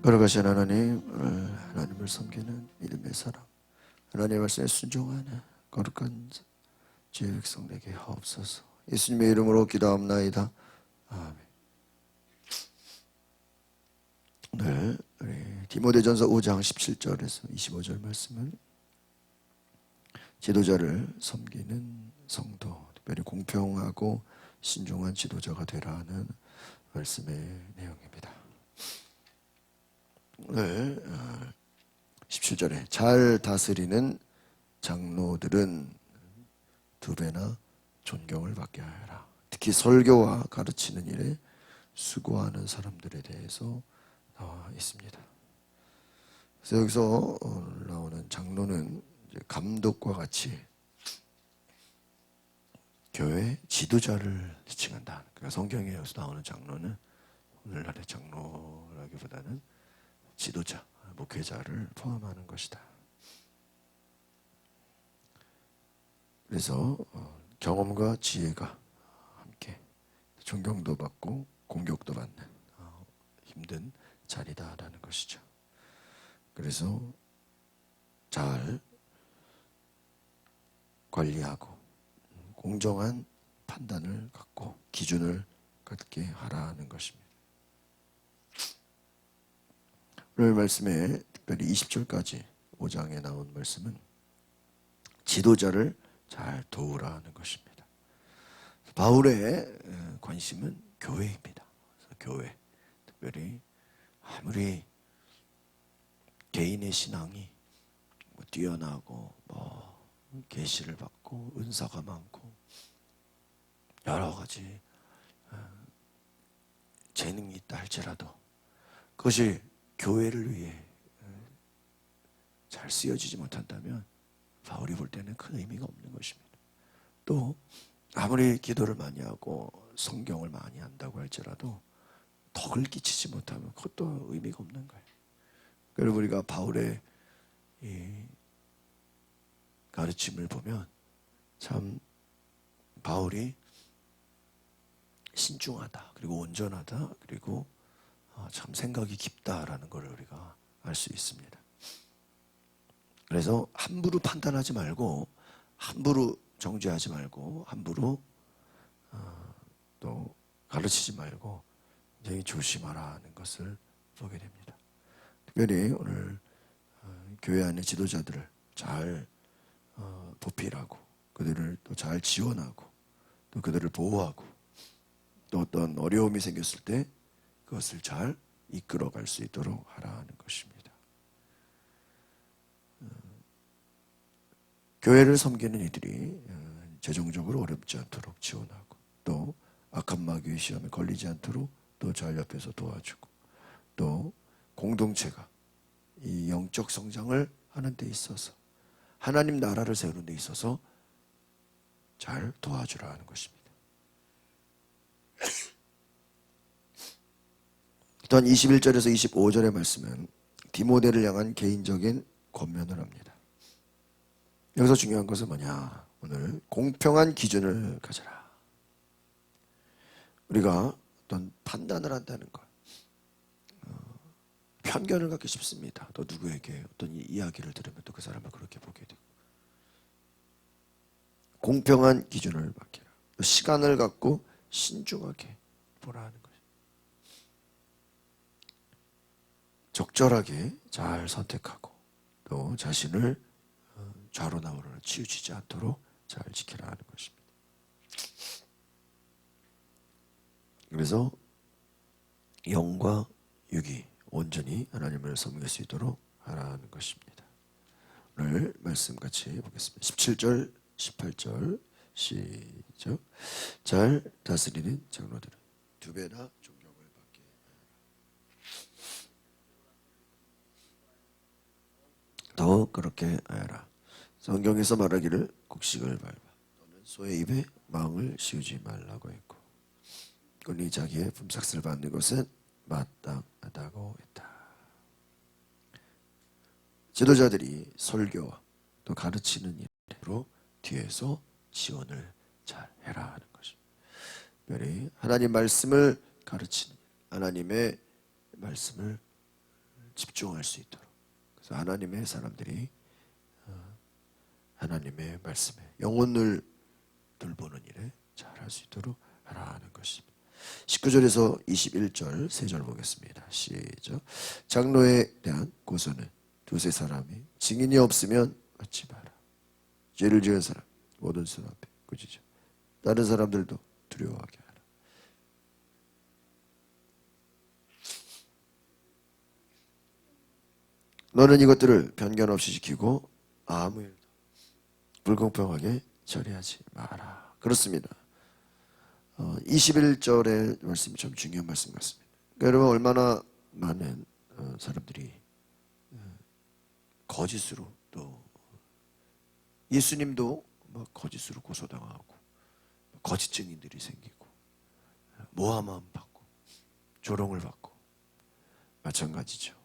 걸어가신 하나님, 하나님을 섬기는 믿음의 사람, 하나님의 말씀에 순종하는 거룩한 주의 백성 되게 하옵소서. 예수님의 이름으로 기도합나이다. 아멘. 오늘 우리 디모데전서 5장 17절에서 25절 말씀은 지도자를 섬기는 성도, 특별히 공평하고 신중한 지도자가 되라는 말씀의 내용입니다. 오늘 17절에 잘 다스리는 장로들은 두 배나 존경을 받게 하여라. 특히 설교와 가르치는 일에 수고하는 사람들에 대해서 나와 있습니다. 그래서 여기서 나오는 장로는 감독과 같이 교회 지도자를 지칭한다. 그러니까 성경에 여기서 나오는 장로는 오늘날의 장로라기보다는 지도자, 목회자를 포함하는 것이다. 그래서 경험과 지혜가 함께 존경도 받고 공격도 받는 힘든 자리다라는 것이죠. 그래서 잘 관리하고 공정한 판단을 갖고 기준을 갖게 하라는 것입니다. 오늘 말씀에 특별히 20절까지 5장에 나온 말씀은 지도자를 잘 도우라는 것입니다. 바울의 관심은 교회입니다. 그래서 교회, 특별히 아무리 개인의 신앙이 뛰어나고 계시를 받고 은사가 많고 여러 가지 재능이 있다 할지라도 그것이 교회를 위해 잘 쓰여지지 못한다면 바울이 볼 때는 큰 의미가 없는 것입니다. 또 아무리 기도를 많이 하고 성경을 많이 한다고 할지라도 덕을 끼치지 못하면 그것도 의미가 없는 거예요. 그래서 우리가 바울의 이 가르침을 보면 참 바울이 신중하다, 그리고 온전하다, 그리고 참 생각이 깊다라는 것을 우리가 알 수 있습니다. 그래서 함부로 판단하지 말고, 함부로 정죄하지 말고, 함부로 또 가르치지 말고 굉장히 조심하라는 것을 보게 됩니다. 특별히 오늘 교회 안의 지도자들을 잘 보필하고 그들을 또 잘 지원하고 또 그들을 보호하고 또 어떤 어려움이 생겼을 때 그것을 잘 이끌어갈 수 있도록 하라는 것입니다. 교회를 섬기는 이들이 재정적으로 어렵지 않도록 지원하고 또 악한 마귀의 시험에 걸리지 않도록 또 잘 옆에서 도와주고 또 공동체가 이 영적 성장을 하는 데 있어서 하나님 나라를 세우는 데 있어서 잘 도와주라는 것입니다. 또한 21절에서 25절의 말씀은 디모데를 향한 개인적인 권면을 합니다. 여기서 중요한 것은 뭐냐? 오늘 공평한 기준을 가져라. 우리가 어떤 판단을 한다는 것, 편견을 갖기 쉽습니다. 또 누구에게 어떤 이야기를 들으면 또 그 사람을 그렇게 보게 되고 공평한 기준을 맡기라. 시간을 갖고 신중하게 보라는 것입니다. 적절하게 잘 선택하고 또 자신을 좌로나 우로나 치우치지 않도록 잘 지키라 하는 것입니다. 그래서 영과 육이 온전히 하나님을 섬길 수 있도록 하라는 것입니다. 오늘 말씀 같이 보겠습니다. 17절, 18절 시작. 잘 다스리는 장로들은 두 배나 존경을 받게 하여라. 더 그렇게 하여라. 성경에서 말하기를 곡식을 밟아 또는 소의 입에 망을 씌우지 말라고 했고 그러니 자기의 품삯을 받는 것은 마땅하다고 했다. 지도자들이 설교와 또 가르치는 일로 뒤에서 지원을 잘 해라 하는 것입니다. 특별히 하나님 말씀을 가르치는 하나님의 말씀을 집중할 수 있도록. 그래서 하나님의 사람들이 하나님의 말씀에 영혼을 돌보는 일에 잘할 수 있도록 하라는 것입니다. 19절에서 21절 세 절 보겠습니다. 시작. 장로에 대한 고소는 두세 사람이 증인이 없으면 하지 마라. 죄를 지은 사람 모든 사람 앞에 꾸짖어 다른 사람들도 두려워하게 하라. 너는 이것들을 변경 없이 지키고 아무 일도 불공평하게 처리하지 마라. 그렇습니다. 21절의 말씀이 참 중요한 말씀 같습니다. 그러니까 여러분 얼마나 많은 사람들이 거짓으로 또 예수님도 막 거짓으로 고소당하고 거짓 증인들이 생기고 모함함 받고 조롱을 받고 마찬가지죠.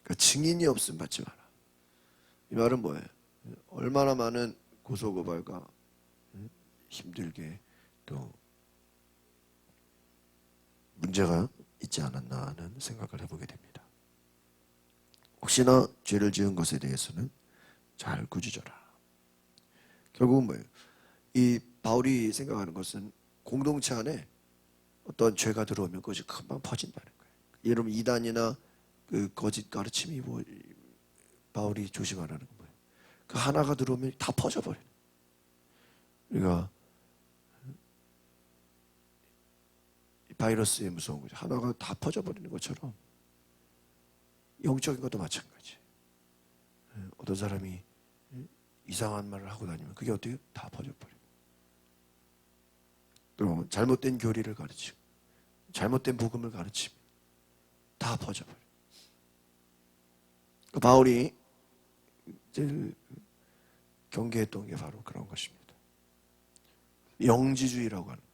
그러니까 증인이 없으면 받지 마라. 이 말은 뭐예요? 얼마나 많은 고소고발과 힘들게 또 문제가 있지 않았나 하는 생각을 해보게 됩니다. 혹시나 죄를 지은 것에 대해서는 잘 꾸짖어라. 결국은 뭐예요? 이 바울이 생각하는 것은 공동체 안에 어떤 죄가 들어오면 그것이 금방 퍼진다는 거예요. 여러분 이단이나 그 거짓 가르침이 뭐 바울이 조심하라는 건 뭐예요? 그 하나가 들어오면 다 퍼져버려요. 그러니까 바이러스의 무서운 거죠. 하나가 다 퍼져버리는 것처럼 영적인 것도 마찬가지. 어떤 사람이 이상한 말을 하고 다니면 그게 어때요? 다 퍼져버려요. 또 잘못된 교리를 가르치고 잘못된 복음을 가르치면 다 퍼져버려요. 바울이 제일 경계했던 게 바로 그런 것입니다. 영지주의라고 하는 거.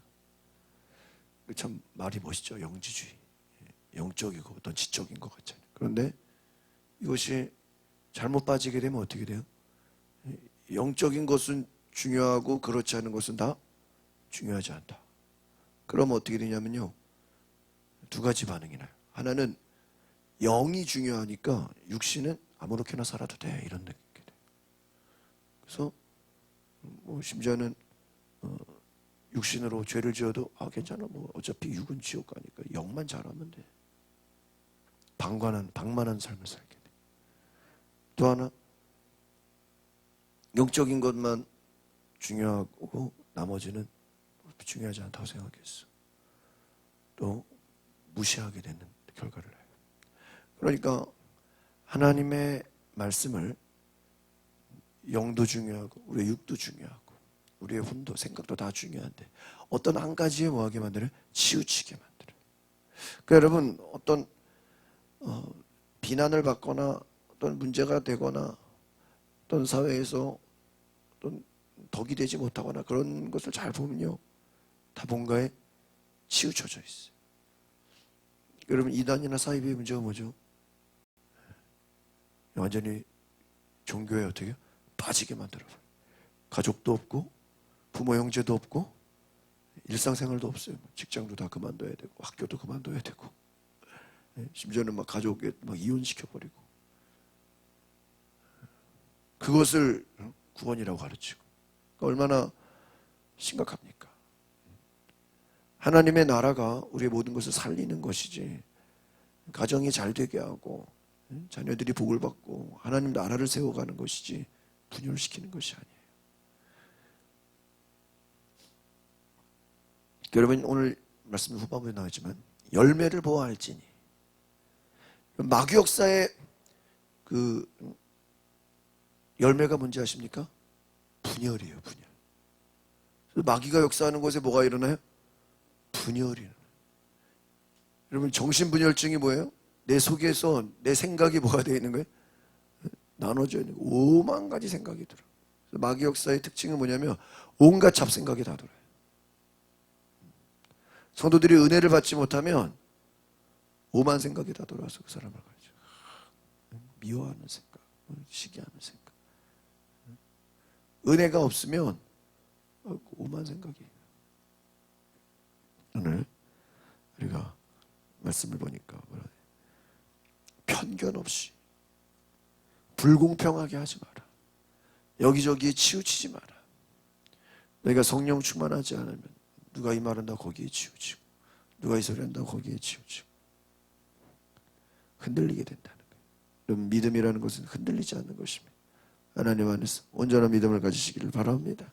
참 말이 멋있죠. 영지주의. 영적이고 어떤 지적인 것 같잖아요. 그런데 이것이 잘못 빠지게 되면 어떻게 돼요? 영적인 것은 중요하고 그렇지 않은 것은 다 중요하지 않다. 그러면 어떻게 되냐면요. 두 가지 반응이 나요. 하나는 영이 중요하니까 육신은 아무렇게나 살아도 돼. 이런 느낌이 돼요. 그래서 뭐 심지어는 육신으로 죄를 지어도 괜찮아. 뭐 어차피 육은 지옥 가니까 영만 잘하면 돼. 방만한 삶을 살게 돼. 또 하나 영적인 것만 중요하고 나머지는 중요하지 않다고 생각했어. 또 무시하게 되는 결과를 해요. 그러니까 하나님의 말씀을 영도 중요하고 우리의 육도 중요하고 우리의 혼도 생각도 다 중요한데 어떤 한 가지에 뭐하게 만들어요? 치우치게 만들어요. 그러니까 여러분 어떤 비난을 받거나 어떤 문제가 되거나 어떤 사회에서 어떤 덕이 되지 못하거나 그런 것을 잘 보면요. 다 뭔가에 치우쳐져 있어요. 여러분 이단이나 사이비의 문제가 뭐죠? 완전히 종교에 어떻게 빠지게 만들어버려요. 가족도 없고 부모 형제도 없고 일상생활도 없어요. 직장도 다 그만둬야 되고 학교도 그만둬야 되고 심지어는 막 가족에 막 이혼시켜버리고 그것을 구원이라고 가르치고 그러니까 얼마나 심각합니까? 하나님의 나라가 우리의 모든 것을 살리는 것이지 가정이 잘 되게 하고 자녀들이 복을 받고 하나님 나라를 세워가는 것이지 분열시키는 것이 아니에요. 여러분 오늘 말씀 후반부에 나왔지만 열매를 보아할지니 마귀 역사의 그 열매가 뭔지 아십니까? 분열이에요. 분열. 마귀가 역사하는 곳에 뭐가 일어나요? 분열이 일어나요. 여러분 정신분열증이 뭐예요? 내 속에서 내 생각이 뭐가 되어 있는 거예요? 나눠져 있는 거예요. 5만 가지 생각이 들어요. 마귀 역사의 특징은 뭐냐면 온갖 잡생각이 다 들어요. 성도들이 은혜를 받지 못하면 오만 생각이 다 돌아와서 그 사람을 가르쳐. 미워하는 생각, 시기하는 생각. 은혜가 없으면 오만 생각이. 오늘 우리가 말씀을 보니까 편견 없이 불공평하게 하지 마라. 여기저기에 치우치지 마라. 너희가 성령 충만하지 않으면 누가 이 말한다 거기에 치우치고 누가 이 소리 한다 거기에 치우치고 흔들리게 된다는 거예요. 여러분, 믿음이라는 것은 흔들리지 않는 것입니다. 하나님 안에서 온전한 믿음을 가지시기를 바랍니다.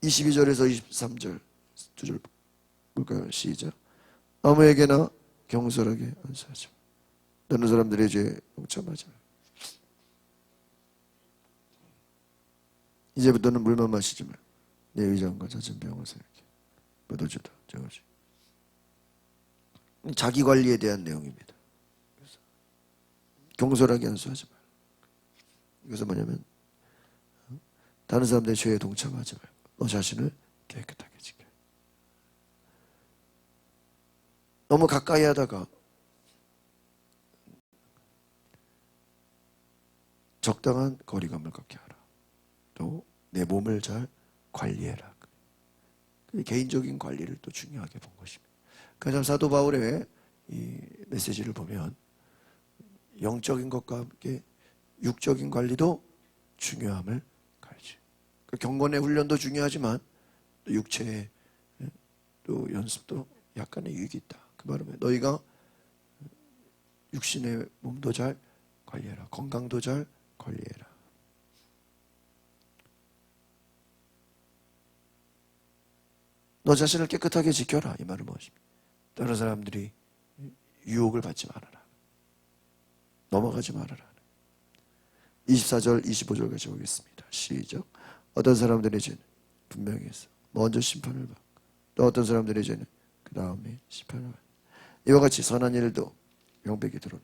22절에서 23절 두 절 볼까요? 시작. 아무에게나 경솔하게 안수하지 마. 다른 사람들의 죄에 동참하지 마. 이제부터는 물만 마시지 마. 내 의장과 잦은 병을 생각해. 포도주도 저거지. 자기 관리에 대한 내용입니다. 그래서 경솔하게 안수하지 마. 이것은 뭐냐면 다른 사람들의 죄에 동참하지 말고 너 자신을 깨끗하게 지켜. 너무 가까이 하다가 적당한 거리감을 갖게 하라. 또 내 몸을 잘 관리해라. 개인적인 관리를 또 중요하게 본 것입니다. 그래서 사도 바울의 이 메시지를 보면 영적인 것과 함께 육적인 관리도 중요함을 가르쳐요. 경건의 훈련도 중요하지만 또 육체의 또 연습도 약간의 유익이 있다. 그 말은 너희가 육신의 몸도 잘 관리해라. 건강도 잘 관리해라. 너 자신을 깨끗하게 지켜라. 이 말은 무엇입니까? 다른 사람들이 유혹을 받지 말아라. 넘어가지 말아라. 24절, 25절 같이 보겠습니다. 시작. 어떤 사람들의 죄는 분명히 있어. 먼저 심판을 받고 또 어떤 사람들의 죄는 그 다음에 심판을 받고 이와 같이 선한 일도 명백히 드러나.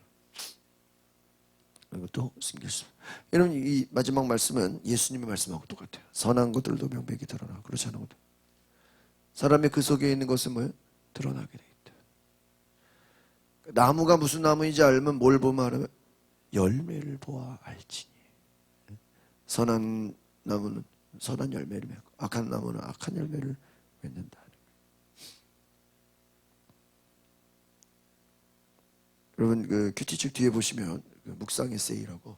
이것도 숨길 수. 여러분, 이 마지막 말씀은 예수님의 말씀하고 똑같아요. 선한 것들도 명백히 드러나. 그렇지 않은 것도. 사람의 그 속에 있는 것은 뭐예요? 드러나게 돼 있다. 나무가 무슨 나무인지 알면 뭘 보면 알아요? 열매를 보아 알지니. 선한 나무는 선한 열매를 맺고 악한 나무는 악한 열매를 맺는다. 여러분, 그 큐티 책 뒤에 보시면 그 묵상의 세이라고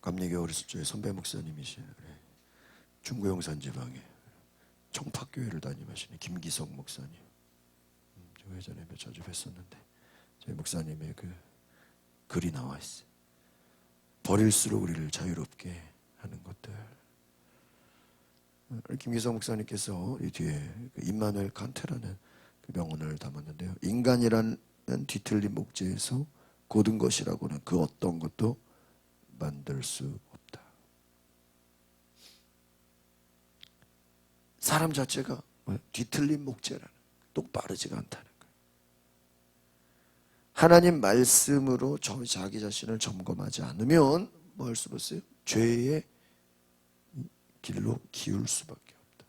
감리교 어렸을 적에 선배 목사님이신 중구용산 지방에 청파교회를 담임하시는 김기석 목사님. 제가 예전에 자주 뵀었는데 저희 목사님의 그 글이 나와 있어요. 버릴수록 우리를 자유롭게 하는 것들. 김기석 목사님께서 이 뒤에 임마누엘 칸테라는 그 명언을 담았는데요. 인간이라는 뒤틀린 목재에서 고든 것이라고는 그 어떤 것도 만들 수 없다. 사람 자체가 뒤틀린 목재라는 똑바르지가 않다는 거예요. 하나님 말씀으로 자기 자신을 점검하지 않으면 뭐 할 수 없어요? 죄의 길로 기울 수밖에 없다.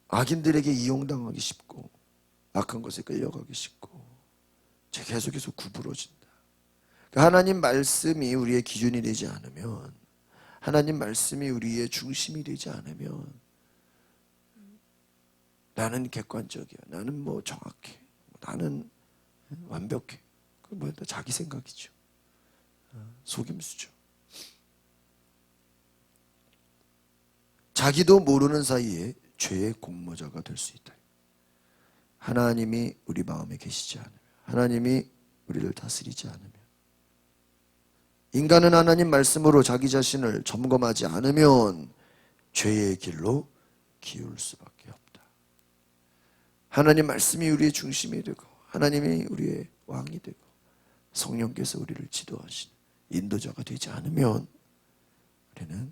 악인들에게 이용당하기 쉽고 악한 것에 끌려가기 쉽고 계속해서 구부러진다. 그러니까 하나님 말씀이 우리의 기준이 되지 않으면, 하나님 말씀이 우리의 중심이 되지 않으면 나는 객관적이야. 나는 뭐 정확해. 나는 완벽해. 그건 뭐야? 자기 생각이죠. 속임수죠. 자기도 모르는 사이에 죄의 공모자가 될 수 있다. 하나님이 우리 마음에 계시지 않으면, 하나님이 우리를 다스리지 않으면, 인간은 하나님 말씀으로 자기 자신을 점검하지 않으면 죄의 길로 기울 수밖에 없다. 하나님 말씀이 우리의 중심이 되고 하나님이 우리의 왕이 되고 성령께서 우리를 지도하시는 인도자가 되지 않으면 우리는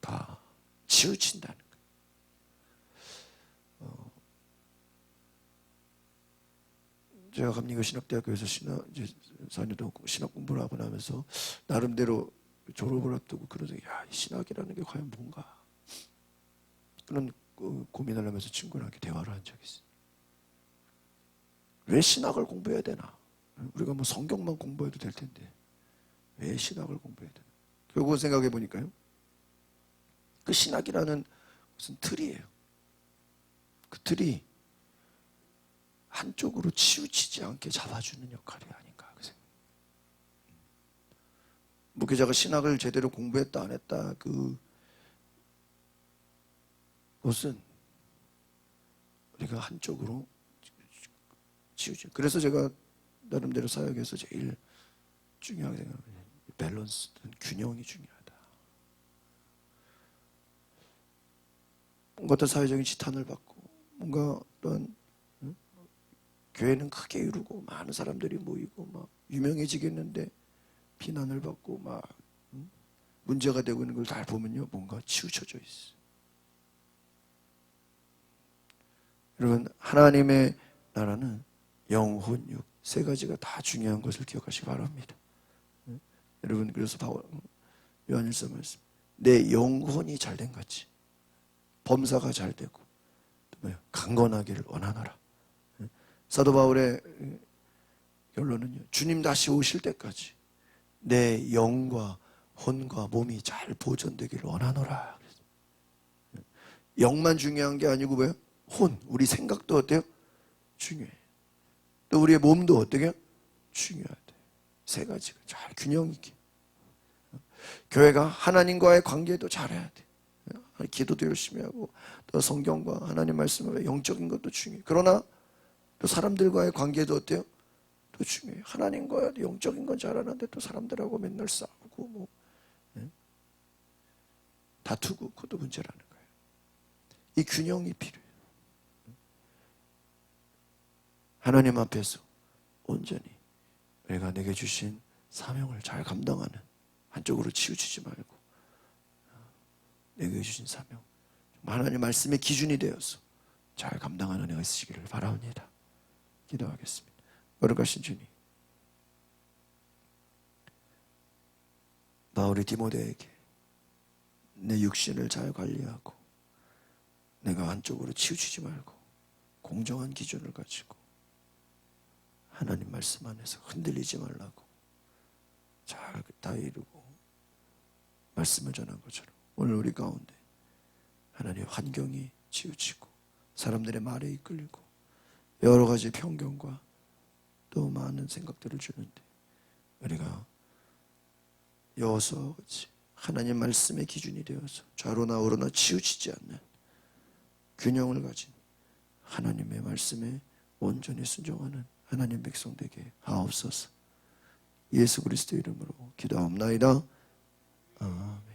다 치우친다는 거예요. 제가 감리교 신학대학교에서 이제 4년 신학 공부를 하고 나면서 나름대로 졸업을 앞두고 그러더니 야, 신학이라는 게 과연 뭔가 그런 고민을 하면서 친구랑 이렇게 대화를 한 적이 있어요. 왜 신학을 공부해야 되나? 우리가 뭐 성경만 공부해도 될 텐데 왜 신학을 공부해야 되나? 결국은 생각해 보니까요, 그 신학이라는 무슨 틀이에요. 그 틀이 한쪽으로 치우치지 않게 잡아주는 역할이 아닌가 그 생각. 목회자가 신학을 제대로 공부했다 안 했다 그것은 우리가 한쪽으로 치우죠. 그래서 제가 나름대로 사역에서 제일 중요하게 생각합니다. 밸런스, 균형이 중요하다. 뭔가 어떤 사회적인 지탄을 받고 뭔가 어떤 교회는 크게 이루고 많은 사람들이 모이고 막 유명해지겠는데 비난을 받고 막 문제가 되고 있는 걸 다 보면요, 뭔가 치우쳐져 있어. 여러분, 하나님의 나라는 영혼, 육, 세 가지가 다 중요한 것을 기억하시기 바랍니다. 여러분, 그래서 요한일서 말씀, 내 영혼이 잘된 같이 범사가 잘 되고 강건하기를 원하노라. 사도 바울의 결론은요, 주님 다시 오실 때까지 내 영과 혼과 몸이 잘 보존되기를 원하노라. 영만 중요한 게 아니고 뭐예요? 혼, 우리 생각도 어때요? 중요해. 또 우리의 몸도 어떻게 해요? 중요하대. 세 가지가 잘 균형 있게. 교회가 하나님과의 관계도 잘해야 돼. 기도도 열심히 하고 또 성경과 하나님 말씀을 영적인 것도 중요해. 그러나 또 사람들과의 관계도 어때요? 또 중요해. 하나님과 영적인 건 잘하는데 또 사람들하고 맨날 싸우고 뭐 다투고 그것도 문제라는 거예요. 이 균형이 필요해요. 하나님 앞에서 온전히 우리가 내게 주신 사명을 잘 감당하는, 한쪽으로 치우치지 말고 내게 주신 사명, 하나님 말씀의 기준이 되어서 잘 감당하는 은혜가 있으시기를 바랍니다. 기도하겠습니다. 거룩하신 주님, 바울이 디모데에게 내 육신을 잘 관리하고 내가 한쪽으로 치우치지 말고 공정한 기준을 가지고 하나님 말씀 안에서 흔들리지 말라고 잘 다 이루고 말씀을 전한 것처럼 오늘 우리 가운데 하나님 환경이 치우치고 사람들의 말에 이끌리고 여러 가지 편견과 또 많은 생각들을 주는데 우리가 여호수아같이 하나님 말씀의 기준이 되어서 좌로나 우로나 치우치지 않는 균형을 가진 하나님의 말씀에 온전히 순종하는 하나님 백성 되게 하옵소서. 예수 그리스도 이름으로 기도하옵나이다. 아멘.